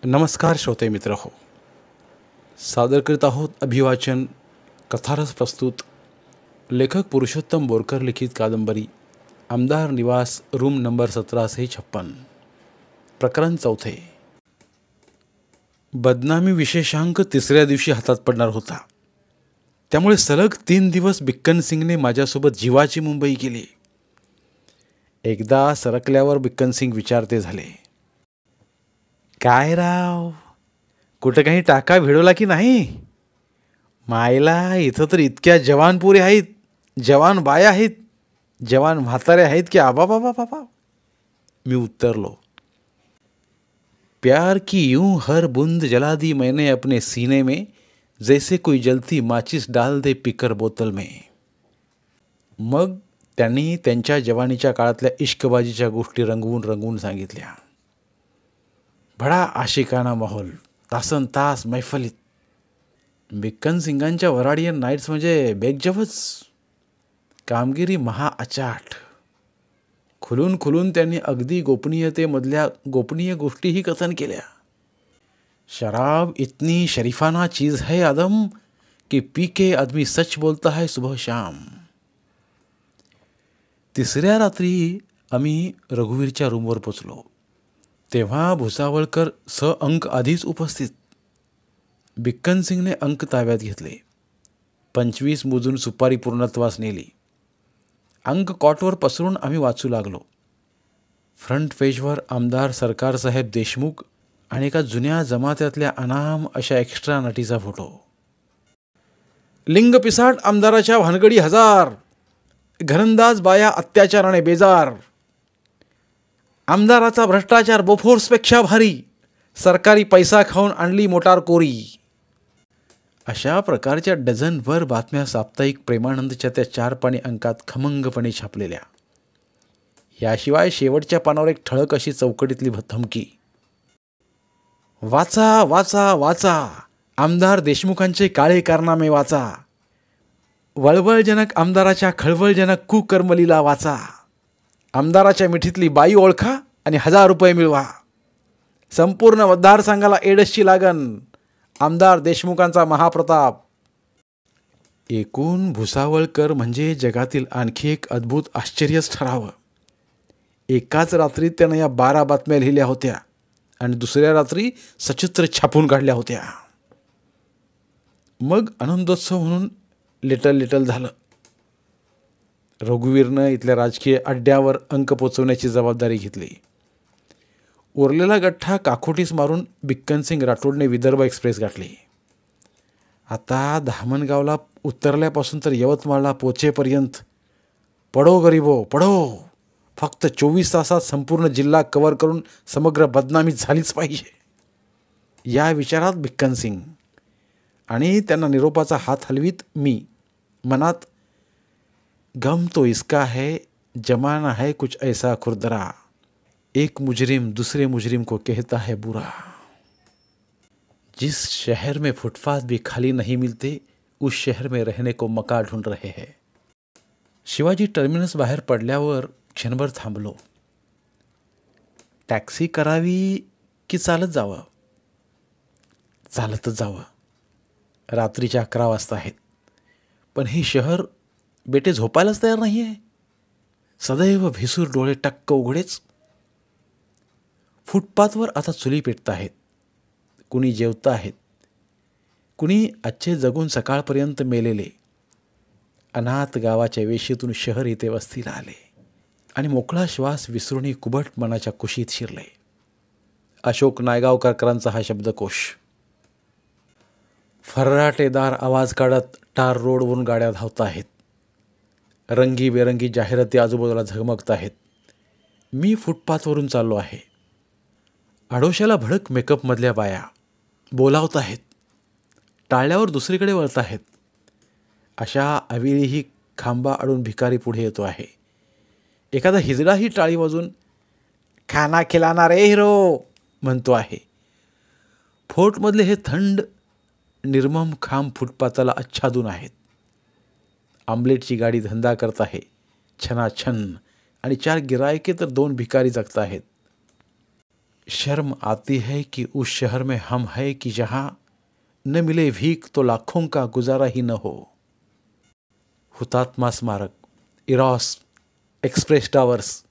नमस्कार श्रोते मित्र हो. सादर करीत आहोत अभिवाचन कथारस प्रस्तुत लेखक पुरुषोत्तम बोरकर लिखित कादंबरी आमदार निवास रूम नंबर 1756. प्रकरण 4. बदनामी विशेषांक तिसऱ्या दिवशी हातात पडणार होता. त्यामुळे सलग 3 दिवस बिक्कन सिंगने माझ्यासोबत जीवाची मुंबई केली. एकदा सरकल्यावर बिक्कन सिंग विचारते झाले, काय राव, कुठं काही टाका भिडवला की नाही? मायला, इथं तर इतक्या जवान पोरी आहेत, जवान बाया आहेत, जवान म्हातारे आहेत की आबा बाबा बाबा. मी उत्तरलो, प्यार की यूं हर बूंद जला दी मैंने अपने सीने में, जैसे कोई जलती माचिस डाल दे पिकर बोतल में. मग त्यांनी त्यांच्या जवानीच्या काळातल्या इश्कबाजीच्या गोष्टी रंगवून रंगवून सांगितल्या. बडा आशिकाना माहोल, तासन तास मैफलीत. बिक्कन सिंगांच्या वराडियन नाईट्स म्हणजे बेगजवच. कामगिरी महाअचाट. खुलून खुलून त्यांनी अगदी गोपनीयतेमधल्या गोपनीय गोष्टीही कथन केल्या. शराब इतनी शरीफाना चीज है आदम कि पी के आदमी सच बोलता है सुबह शाम. तिसऱ्या रात्री आम्ही रघुवीरच्या रूमवर पोचलो. तेव्हा भुसावळकर अंक आधीच उपस्थित. बिक्कन सिंगने अंक ताब्यात घेतले. 25 मोजून सुपारी पूर्णत्वास नेली. अंक कॉटवर पसरून आम्ही वाचू लागलो. फ्रंट पेजवर आमदार सरकारसाहेब देशमुख आणि एका जुन्या जमात्यातल्या अनाम अशा एक्स्ट्रा नटीचा फोटो. लिंग पिसाट आमदाराच्या भानगडी हजार, घरंदाज बाया अत्याचाराने बेजार, आमदाराचा भ्रष्टाचार बोफोर्सपेक्षा भारी, सरकारी पैसा खाऊन आणली मोटार कोरी. अशा प्रकारच्या डझनभर बातम्या साप्ताहिक प्रेमानंदच्या त्या 4 पानी अंकात खमंगपणे छापलेल्या. याशिवाय शेवटच्या पानावर एक ठळक अशी चौकटीतली धमकी, वाचा वाचा वाचा, आमदार देशमुखांचे काळे कारनामे वाचा, वळवळजनक आमदाराच्या खळवळजनक कुकर्मलीला वाचा, आमदाराच्या मिठीतली बाई ओळखा आणि 1000 रुपये मिळवा, संपूर्ण मतदारसंघाला एडसची लागन, आमदार देशमुखांचा महाप्रताप. एकूण भुसावळकर म्हणजे जगातील आणखी एक अद्भुत आश्चर्यच ठरावं. एकाच रात्रीत त्यानं या 12 बातम्या लिहिल्या होत्या आणि दुसऱ्या रात्री सचित्र छापून काढल्या होत्या. मग आनंदोत्सव म्हणून लिटल लिटल झालं. रघुवीरनं इथल्या राजकीय अड्ड्यावर अंक पोचवण्याची जबाबदारी घेतली. उरलेला गठ्ठा काखोटीस मारून बिक्कन सिंग राठोडने विदर्भ एक्सप्रेस गाठली. आता धामणगावला उतरल्यापासून तर यवतमाळला पोचेपर्यंत पडो गरीबो पडो, फक्त 24 तासात संपूर्ण जिल्हा कव्हर करून समग्र बदनामी झालीच पाहिजे, या विचारात बिक्कन सिंग. आणि त्यांना निरोपाचा हात हलवीत मी मनात, गम तो इसका है, जमाना है कुछ ऐसा खुरदरा, एक मुजरिम दूसरे मुजरिम को कहता है बुरा, जिस शहर में फुटपाथ भी खाली नहीं मिलते उस शहर में रहने को मका ढूंढ रहे हैं. शिवाजी टर्मिनस बाहेर पडल्यावर क्षणभर थांबलो. टॅक्सी करावी की चालत जावं? चालतच जावं. रात्रीच्या 11 वाजता आहेत, पण हे शहर बेटे झोपायलाच तयार नाही आहे. सदैव भिसूर डोळे टक्क उघडेच. फुटपाथवर आता चुली पेटत आहेत, कुणी जेवत आहेत, कुणी आजचे जगून सकाळपर्यंत मेलेले. अनाथ गावाच्या वेशीतून शहर इथे वस्तीला आले आणि मोकळा श्वास विसरून कुबट मनाच्या कुशीत शिरले. अशोक नायगावकरांचा हा शब्दकोश. फर्राटेदार आवाज काढत टार रोडवरून गाड्या धावत आहेत. रंगीबेरंगी जाहिराती आजूबाजूला झगमगत आहेत. मी फुटपाथवरून चाललो आहे. आडोशाला भडक मेकअपमधल्या बाया बोलावत आहेत, टाळल्यावर दुसरीकडे वळत आहेत. अशा अवेळीही खांबा अडून भिकारी पुढे येतो आहे. एखादा हिजडाही टाळी वाजून खाना खिलाना रे हिरो म्हणतो आहे. फोर्टमधले हे थंड निर्मम खांब फुटपाथाला आच्छादून आहेत. आमलेटची गाडी धंदा करत आहे छनाछन आणि 4 गिरायके तर 2 भिकारी जगत आहेत. शर्म आती है कि उस शहर में हम है कि जहां न मिले भीख तो लाखों का गुजारा ही न हो. हुतात्मा स्मारक, Eros, express towers,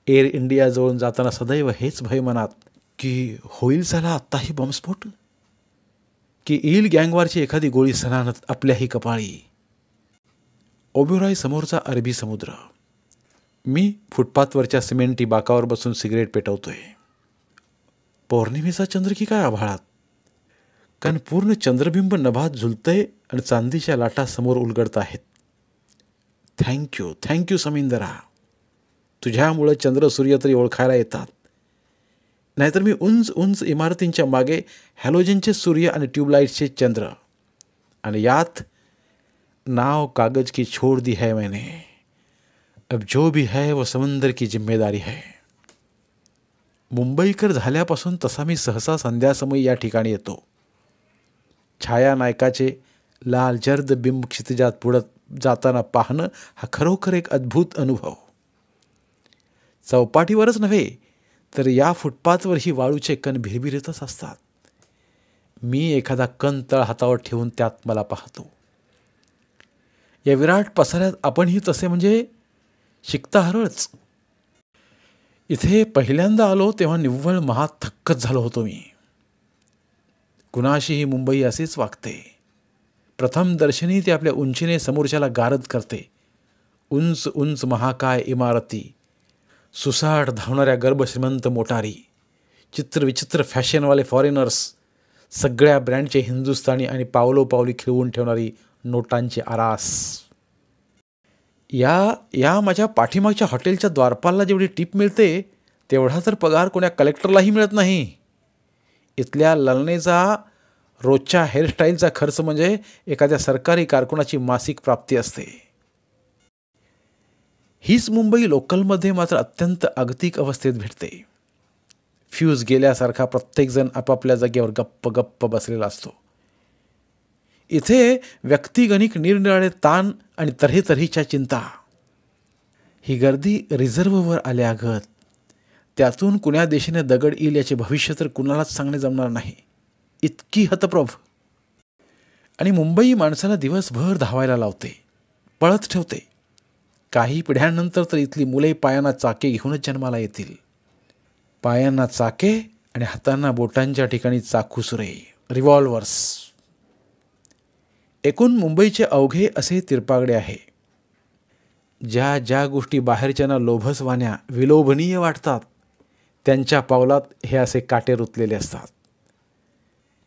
air India जवळून जाताना सदैव हेच भय मनात की होईल झाला आत्ताही बॉम्बस्फोट, की येईल गँगवारची एखादी गोळी सणानत आपल्याही कपाळी. ओबेरॉय समोरचा अरबी समुद्र. मी फुटपाथवरच्या सिमेंटी बाकावर बसून सिगरेट पेटवतोय. पौर्णिमेचा चंद्र की काय आभाळात, कारण पूर्ण चंद्रबिंब नभात झुलतंय आणि चांदीच्या लाटा समोर उलगडत आहेत. थँक्यू समिंदरा. तुझ्यामुळं चंद्र सूर्य तरी ओळखायला येतात. नाहीतर मी उंच उंच इमारतींच्या मागे हॅलोजनचे सूर्य आणि ट्यूबलाईट्सचे चंद्र, आणि यात नाव कागज की छोड़ दी है मैंने, अब जो भी है वो समंदर की जिम्मेदारी है. मुंबईकर झाल्यापासून तसा मी सहसा संध्यासमयी या ठिकाणी येतो. छाया नायकाचे लाल जर्द बिंब क्षितिजात पुढत जाताना पाहणं हा खरोखर एक अद्भुत अनुभव. चौपाटीवरच नव्हे तर या फुटपाथवरही वाळूचे कण भिरभिरतच असतात. मी एखादा कण तळ हातावर ठेवून त्यात मला पाहतो. या विराट पसाऱ्यात आपणही तसे म्हणजे शिकता हरळच. इथे पहिल्यांदा आलो तेव्हा निव्वळ थक्कच झालो होतो मी. कुणाशीही मुंबई असेच वागते. प्रथम दर्शनी ती आपल्या उंचीने समोरच्याला गारद करते. उंच उंच महाकाय इमारती, सुसाट धावणाऱ्या गर्भश्रीमंत मोटारी, चित्रविचित्र फॅशनवाले फॉरेनर्स, सगळ्या ब्रँडचे हिंदुस्थानी आणि पावलोपावली खिळवून ठेवणारी नोटांची आरास. या माझ्या पाठीमागच्या हॉटेलच्या द्वारपालला जेवढी टीप मिळते तेवढा तर पगार कोण्या कलेक्टरलाही मिळत नाही. इथल्या ललनेचा रोजच्या हेअरस्टाईलचा खर्च म्हणजे एखाद्या सरकारी कारकुनाची मासिक प्राप्ती असते. हीच मुंबई लोकलमध्ये मात्र अत्यंत अगतिक अवस्थेत भेटते. फ्यूज गेल्यासारखा प्रत्येकजण आपापल्या जागेवर गप्प गप्प बसलेला असतो. इथे व्यक्तिगणिक निरनिराळे ताण आणि तऱ्हेतऱ्हेच्या चिंता. ही गर्दी रिझर्व्हवर आल्यागत. त्यातून कुण्या देशाने दगड येईल याचे भविष्य तर कुणालाच सांगणे जमणार नाही. इतकी हतप्रभ. आणि मुंबई माणसाला दिवसभर धावायला लावते, पळत ठेवते. काही पिढ्यांनंतर तर इथली मुले पायांना चाके घेऊनच जन्माला येतील. पायांना चाके आणि हातांना बोटांच्या ठिकाणी चाकूसुरे, रिव्हॉल्वर्स. एकूण मुंबईचे अवघे असे तिरपागडे आहे. ज्या ज्या गोष्टी बाहेरच्यांना लोभसवाण्या विलोभनीय वाटतात त्यांच्या पावलात हे असे काटे रुतलेले असतात.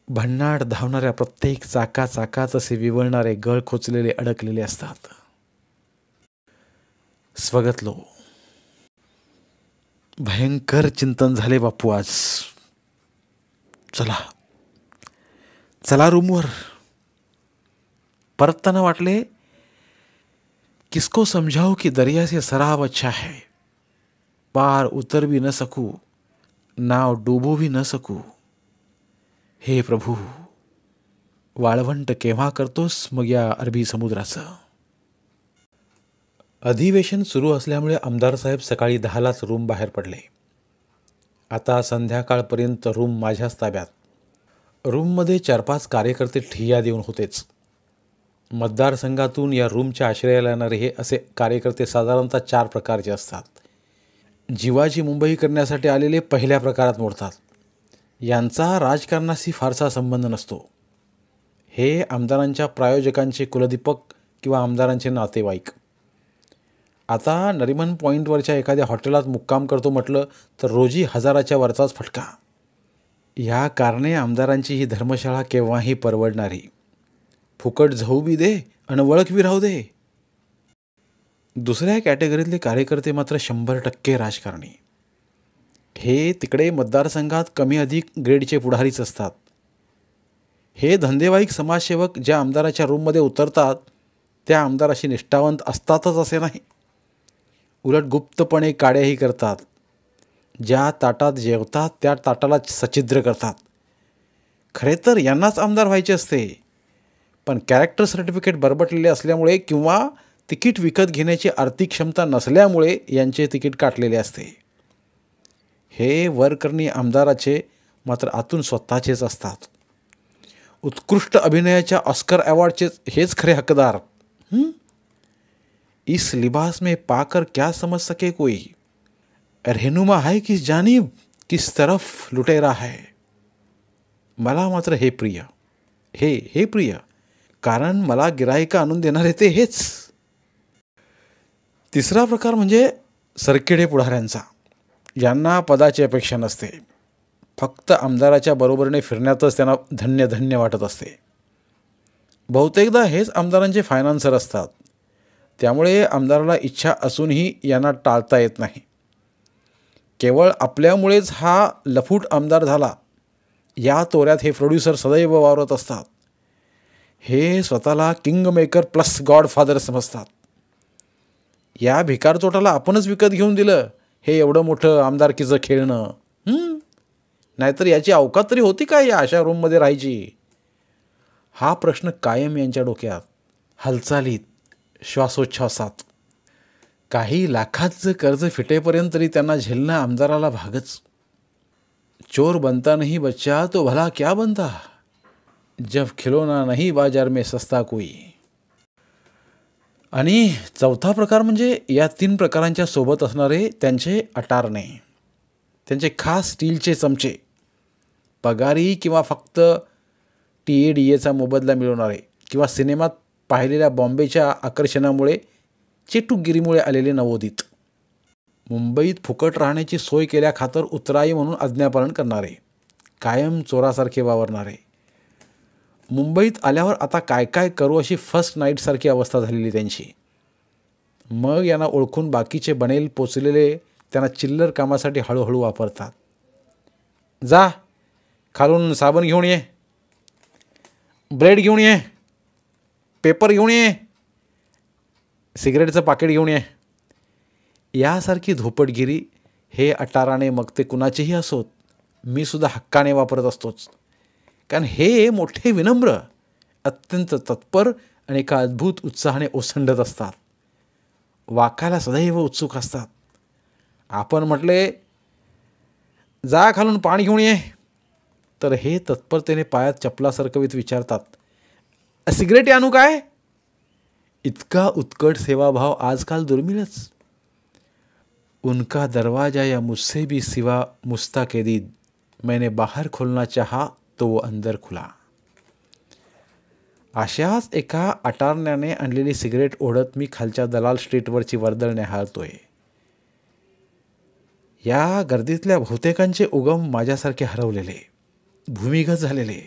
भन्नाट धावणाऱ्या प्रत्येक चाकात असे विवळणारे गळ खोचलेले अडकलेले असतात. स्वगतलो. भयंकर चिंतन झाले बापू आज. चला रूमवर. परतताना वाटले किसको समझाओ कि दरिया से सराब अच्छा है. पार उतर भी न सकूं, नाव डुबो भी न सकूं. हे प्रभू, वाळवंट केव्हा करतोस मग या अरबी समुद्राचं. अधिवेशन सुरू असल्यामुळे आमदार साहेब सकाळी 10लाच रूम बाहेर पडले. आता संध्याकाळपर्यंत रूम माझ्याच ताब्यात. रूममध्ये 4-5 कार्यकर्ते ठिय्या देऊन होतेच. मतदारसंघातून या रूमच्या आश्रयाला येणारे हे असे कार्यकर्ते साधारणतः 4 प्रकारचे असतात. जीवाची मुंबई करण्यासाठी आलेले पहिल्या प्रकारात मोडतात. यांचा राजकारणाशी फारसा संबंध नसतो. हे आमदारांच्या प्रायोजकांचे कुलदीपक किंवा आमदारांचे नातेवाईक. आता नरिमन पॉईंटवरच्या एखाद्या हॉटेलात मुक्काम करतो म्हटलं तर रोजी 1000च्या वरचाच फटका. या कारणे आमदारांची ही धर्मशाळा केव्हाही परवडणारी. फुकट झऊ बी दे आणि वळख बी राहू दे. दुसऱ्या कॅटेगरीतले कार्यकर्ते मात्र 100% राजकारणी. हे तिकडे मतदारसंघात कमी अधिक ग्रेडचे पुढारीच असतात. हे धंदेवाईक समाजसेवक ज्या आमदाराच्या रूममध्ये उतरतात त्या आमदाराशी निष्ठावंत असतातच असे नाही. उलट गुप्तपणे काड्याही करतात. ज्या ताटात जेवतात त्या ताटाला सच्छिद्र करतात. खरे तर यांनाच आमदार व्हायचे असते, पण कॅरेक्टर सर्टिफिकेट बरबटलेले असल्यामुळे किंवा तिकीट विकत घेण्याची आर्थिक क्षमता नसल्यामुळे यांचे तिकीट काटलेले असते. हे वरकरणी आमदाराचे मात्र आतून स्वतःचेच असतात. उत्कृष्ट अभिनयाच्या ऑस्कर अवॉर्डचे हेच खरे हकदार. इस लिबास में पाकर क्या समझ सके कोई, रहनुमा है किस जानिब, किस तरफ लुटेरा है. मला मात्र हे प्रिय, हे प्रिय, कारण मला गिराईक आणून देणारे ते हेच. तिसरा प्रकार म्हणजे सरकेडे पुढाऱ्यांचा, ज्यांना पदाची अपेक्षा नसते. फक्त आमदाराच्या बरोबरीने फिरण्यातच त्यांना धन्य धन्य वाटत असते. बहुतेकदा हेच आमदारांचे फायनान्सर असतात. त्यामुळे आमदाराला इच्छा असूनही यांना टाळता येत नाही. केवळ आपल्यामुळेच हा लफूट आमदार झाला या तोऱ्यात हे प्रोड्युसर सदैव वावरत असतात. हे स्वतःला किंग मेकर प्लस गॉडफादर समजतात. या भिकारचोटाला आपणच विकत घेऊन दिलं हे एवढं मोठं आमदारकीचं खेळणं. नाहीतर याची अवकात तरी होती काय या अशा रूममध्ये राहायची. हा प्रश्न कायम यांच्या डोक्यात, हालचालीत, श्वासोच्छ्वासात. काही लाखाचं कर्ज फिटेपर्यंत तरी त्यांना झेलणं आमदाराला भागच. चोर बनता नहीं बच्चा तो भला क्या बनता, जब खिलौना नहीं बाजार में सस्ता कोई. आणि चौथा प्रकार म्हणजे या 3 प्रकारांच्या सोबत असणारे त्यांचे अटारणे, त्यांचे खास स्टीलचे चमचे, पगारी किंवा फक्त TADAचा मोबदला मिळवणारे, किंवा सिनेमात पाहिलेल्या बॉम्बेच्या आकर्षणामुळे चेटुकगिरीमुळे आलेले नवोदित, मुंबईत फुकट राहण्याची सोय केल्या खातर उतराई म्हणून आज्ञापालन करणारे, कायम चोरासारखे वावरणारे, मुंबईत आल्यावर आता काय काय करू अशी फर्स्ट नाईटसारखी अवस्था झालेली त्यांची. मग यांना ओळखून बाकीचे बनेल पोचलेले त्यांना चिल्लर कामासाठी हळूहळू वापरतात. जा खालून साबण घेऊन ये, ब्रेड घेऊन ये, पेपर घेऊन ये, सिगरेटचं पाकिट घेऊन ये. यासारखी धोपटगिरी हे अटाराने मग ते कुणाचेही असोत मी सुद्धा हक्काने वापरत असतोच. कारण हे मोठे विनम्र, अत्यंत तत्पर आणि एका अद्भुत उत्साहाने ओसंडत असतात. वाकायला सदैव उत्सुक असतात. आपण म्हटले जा खालून पाणी घेऊन ये, तर हे तत्परतेने पायात चपला सरकवीत विचारतात, सिगरेट आणू काय. इतका उत्कट सेवाभाव आजकाल दुर्मिळच. उनका दरवाजा या मुझसे भी सिवा मुस्ताकेदीद, मैंने बाहर खोलना चाहा तो वो अंदर खुला. अशाच एका अटारण्याने आणलेली सिगरेट ओढत मी खालच्या दलाल स्ट्रीटवरची वर्दळ न्याहाळतोय. या गर्दीतल्या बहुतेकांचे उगम माझ्यासारखे हरवलेले, भूमिगत झालेले,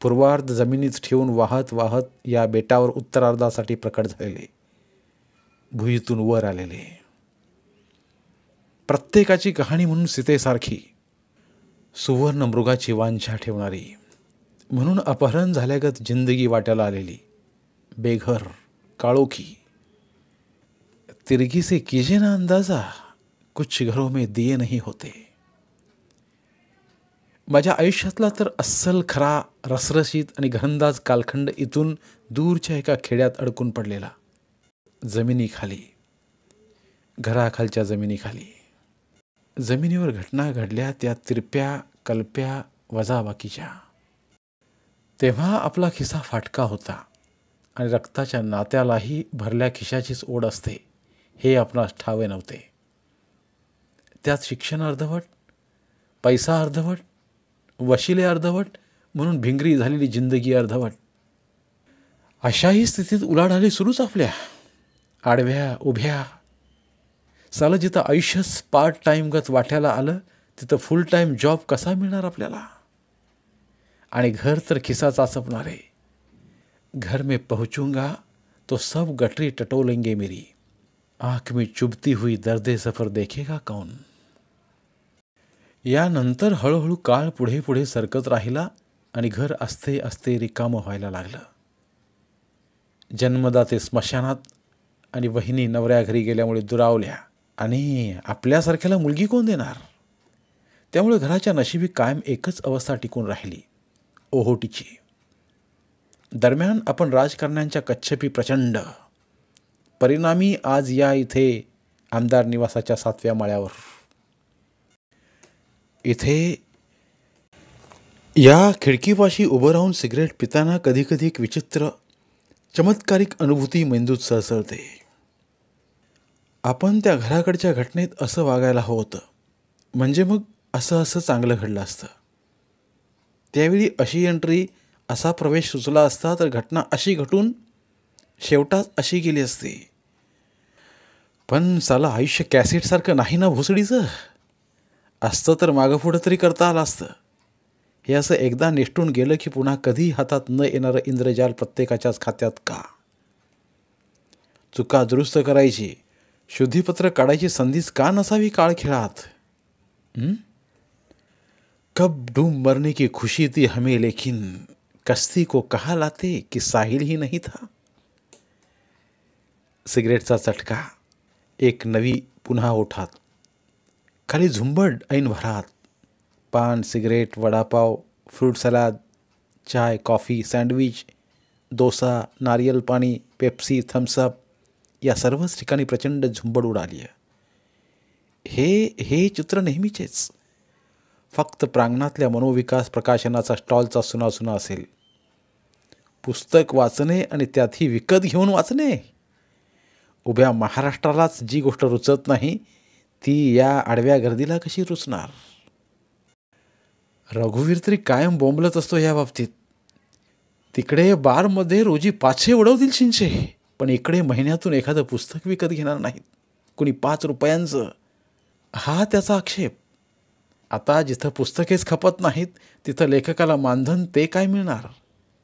पूर्वार्ध जमिनीत ठेवून वाहत वाहत या बेटावर उत्तरार्धासाठी प्रकट झालेले, भुईतून वर आलेले. प्रत्येकाची कहाणी म्हणून सीतेसारखी, सुवर्ण मृगाची वांछा ठेवणारी, म्हणून अपहरण झाल्यागत जिंदगी वाट्याला आलेली, बेघर, काळोखी. तिरगी से कीजिए ना अंदाजा, कुछ घरों में दिए नहीं होते. माझ्या आयुष्यातला तर अस्सल खरा रसरशीत आणि घरंदाज कालखंड इथून दूरच्या एका खेड्यात अडकून पडलेला. जमिनीखाली, घराखालच्या जमिनीखाली. जमिनीवर घटना घडल्या त्या तिरप्या कल्प्या वजा बाकीच्या. तेव्हा आपला खिसा फाटका होता आणि रक्ताच्या नात्यालाही भरल्या खिशाचीच ओढ असते हे आपणास ठावे नव्हते. त्यात शिक्षण अर्धवट, पैसा अर्धवट, वशिले अर्धवट, म्हणून भिंगरी झालेली जिंदगी अर्धवट. अशाही स्थितीत उलाढाली सुरूच आपल्या, आडव्या उभ्या. सालं जिथं आयुष्यच पार्ट टाईमगत वाट्याला आलं तिथं फुल टाईम जॉब कसा मिळणार आपल्याला. आणि घर तर खिसा चाचपणारे. घर में पहुंचूंगा तो सब गटरी टटोलेंगे मेरी, आँख में चुभती हुई दर्दे सफर देखेगा कौन. यानंतर हळूहळू काळ पुढे पुढे सरकत राहिला आणि घर असते असते रिकामं व्हायला लागलं. जन्मदाते स्मशानात आणि वहिनी नवऱ्या घरी गेल्यामुळे दुरावल्या आणि आपल्यासारख्याला मुलगी कोण देणार. त्यामुळे घराच्या नशिबी कायम एकच अवस्था टिकून राहिली, ओहोटीची. दरम्यान आपण राजकारण्यांच्या कच्छपी प्रचंड. परिणामी आज या इथे आमदार निवासाच्या 7व्या माळ्यावर इथे या खिडकीपाशी उभं राहून सिगरेट पिताना कधीकधी एक विचित्र चमत्कारिक अनुभूती मेंदूत सळसळते. आपण त्या घराकडच्या घटनेत असं वागायला हवं होतं, म्हणजे मग असं असं चांगलं घडलं असतं. त्यावेळी अशी एंट्री, असा प्रवेश सुचला असता तर घटना अशी घटून शेवटात अशी गेली असती. पण साला आयुष्य कॅसेटसारखं नाही ना भोसडीचं. असतं तर मागं पुढं तरी करता आलं असतं. हे असं एकदा निष्ठून गेलं की पुन्हा कधी हातात न येणारं इंद्रजाल प्रत्येकाच्याच खात्यात का? चुका दुरुस्त करायची, शुद्धीपत्र काढायची संधीच का नसावी काळखेळात? कब डूब मरने की खुशी थी हमें, लेकिन कश्ती को कहा लाते कि साहिल ही नहीं था. सिगरेटचा चटका, एक नवी पुन्हा ओठात, खाली झुंबड ऐन भरात. पान, सिगरेट, वडापाव, फ्रूट सलाद, चाय, कॉफी, सँडविच, डोसा, नारियल पाणी, पेप्सी, थम्सअप या सर्वच ठिकाणी प्रचंड झुंबड उडाली आहे. हे चित्र नेहमीचेच. फक्त प्रांगणातल्या मनोविकास प्रकाशनाचा स्टॉलचा सुनासुना असेल. पुस्तक वाचणे आणि त्यातही विकत घेऊन वाचणे. उभ्या महाराष्ट्रालाच जी गोष्ट रुचत नाही ती या आडव्या गर्दीला कशी रुचणार? रघुवीर तरी कायम बोंबलत असतो या बाबतीत. तिकडे बारमध्ये रोजी 500 उडवतील शिंचे, पण इकडे महिन्यातून एखादं पुस्तक विकत घेणार नाहीत, कुणी 5 रुपयांचं. हा त्याचा आक्षेप. आता जिथं पुस्तकेच खपत नाहीत तिथं लेखकाला मानधन ते काय मिळणार?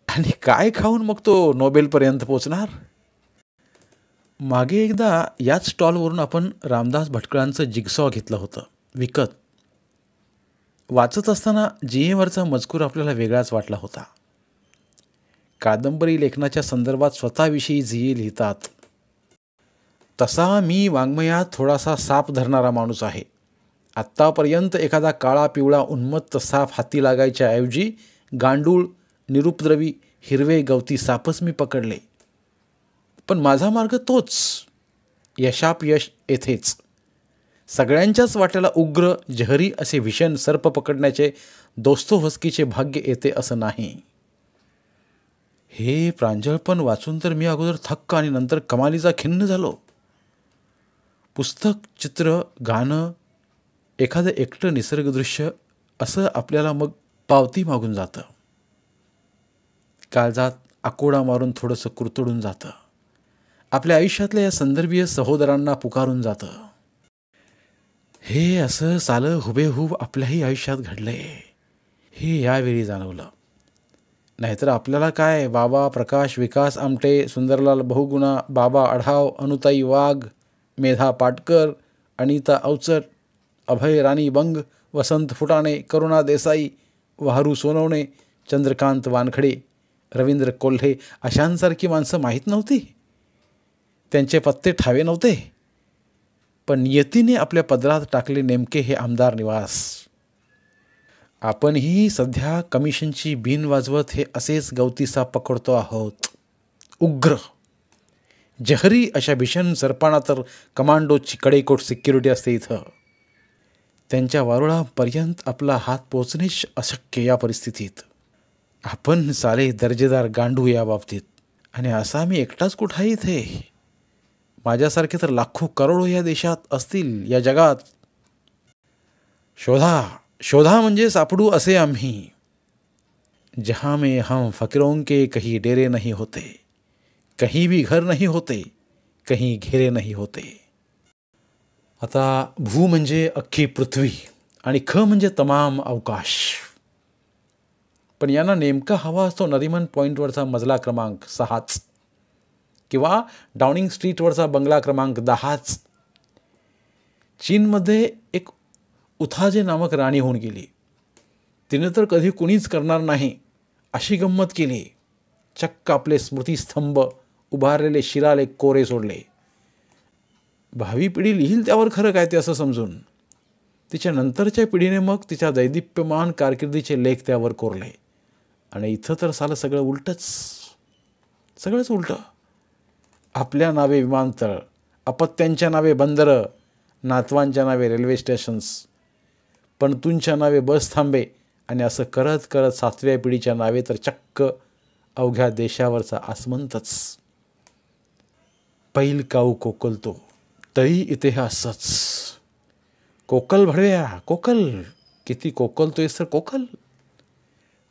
आणि काय खाऊन मग तो नोबेलपर्यंत पोचणार? मागे एकदा याच स्टॉलवरून आपण रामदास भटकळांचं जिगसॉ घेतलं होतं विकत. वाचत असताना जीएवरचा मजकूर आपल्याला वेगळाच वाटला होता. कादंबरी लेखनाच्या संदर्भात स्वतःविषयी जीए लिहितात. तसा मी वाङ्मयात थोडासा साप धरणारा माणूस आहे. आत्तापर्यंत एखादा काळा पिवळा उन्मत्त साप हाती लागायच्या ऐवजी गांडूळ, निरुपद्रवी, हिरवे गवती सापच मी पकडले. पण माझा मार्ग तोच, यशापयश येथेच. सगळ्यांच्याच वाट्याला उग्र जहरी असे भीषण सर्प पकडण्याचे दोस्तोहस्कीचे भाग्य येते असं नाही. हे प्रांजळपण वाचून तर मी अगोदर थक्क आणि नंतर कमालीचा खिन्न झालो. पुस्तक, चित्र, गाणं, एखादं एकटं निसर्गदृश्य असं आपल्याला मग पावती मागून जातं. काळजात आकोडा मारून थोडंसं कुरतडून जातं. आपल्या आयुष्यातल्या या संदर्भीय सहोदरांना पुकारून जातं. हे असं सालं हुबेहूब आपल्याही आयुष्यात घडलंय हे यावेळी जाणवलं. नाहीतर आपल्याला काय, बाबा प्रकाश विकास आमटे, सुंदरलाल बहुगुणा, बाबा आढाव, अनुताई वाघ, मेधा पाटकर, अनिता अवचट, अभय राणी बंग, वसंत फुटाणे, करुणा देसाई, वाहरू सोनवणे, चंद्रकांत वानखडे, रवींद्र कोल्हे अशांसारखी माणसं माहीत नव्हती. त्यांचे पत्ते ठावे नव्हते. पण नियतीने आपल्या पदरात टाकले नेमके हे आमदार निवास. आपणही सध्या कमिशनची बीन वाजवत हे असेच गवती साप पकडतो आहोत. उग्र जहरी अशा भीषण सर्पांना तर कमांडोची कडेकोट सिक्युरिटी असते इथं. त्यांच्या वारुळापर्यंत आपला हात पोचणेच अशक्य या परिस्थितीत. आपण सारे दर्जेदार गांडू या बाबतीत. आणि असा मी एकटाच कुठं आहे इथे? माझ्यासारखे तर लाखो करोडो या देशात असतील, या जगात. शोधा शोधा म्हणजे सापडू असे आम्ही. जहां में हम फकीरों के कहीं डेरे नहीं होते, कहीं भी घर नहीं होते, कहीं घेरे नहीं होते. आता भू म्हणजे अख्खी पृथ्वी आणि ख म्हणजे तमाम अवकाश. पण यांना नेमका हवा असतो नरिमन पॉईंटवरचा मजला क्रमांक 6च किंवा डाउनिंग स्ट्रीटवरचा बंगला क्रमांक 10च. चीनमध्ये एक उथाजे नामक राणी होऊन गेली. तिने तर कधी कुणीच करणार नाही अशी गंमत केली. चक्क आपले स्मृतिस्तंभ उभारलेले शिलालेख कोरे सोडले. भावी पिढी लिहील त्यावर खरं काय ते असं समजून तिच्या नंतरच्या पिढीने मग तिच्या दैदिप्यमान कारकिर्दीचे लेख त्यावर कोरले. आणि इथं तर सालं सगळं उलटंच, सगळंच उलटं. आपल्या नावे विमानतळ, अपत्यांच्या नावे बंदरं, नातवांच्या नावे रेल्वे स्टेशन्स, पणतूंच्या नावे बस थांबे आणि असं करत करत 7व्या पिढीच्या नावे तर चक्क अवघ्या देशावरचा आसमंतच. पैल काऊ कोकलतो तरी इतिहासच. कोकल भडव्या कोकल, किती कोकलतोयस तर कोकल.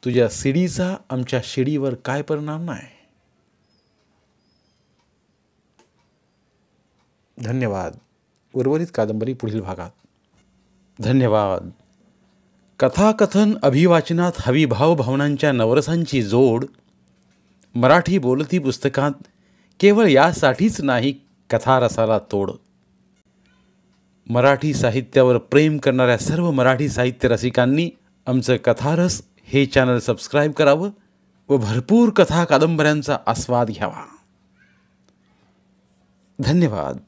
तुझ्या शिडीचा आमच्या शिडीवर काय परिणाम नाही. धन्यवाद. उर्वरित कादंबरी पुढील भागात. धन्यवाद. कथाकथन अभिवाचनात हवी भावभावनांच्या नवरसांची जोड. मराठी बोलती पुस्तकात केवळ यासाठीच नाही कथारसाला तोड. मराठी साहित्यावर प्रेम करणाऱ्या सर्व मराठी साहित्य रसिकांनी आमचं कथारस हे चॅनल सबस्क्राईब करावं व भरपूर कथा कादंबऱ्यांचा आस्वाद घ्यावा. धन्यवाद.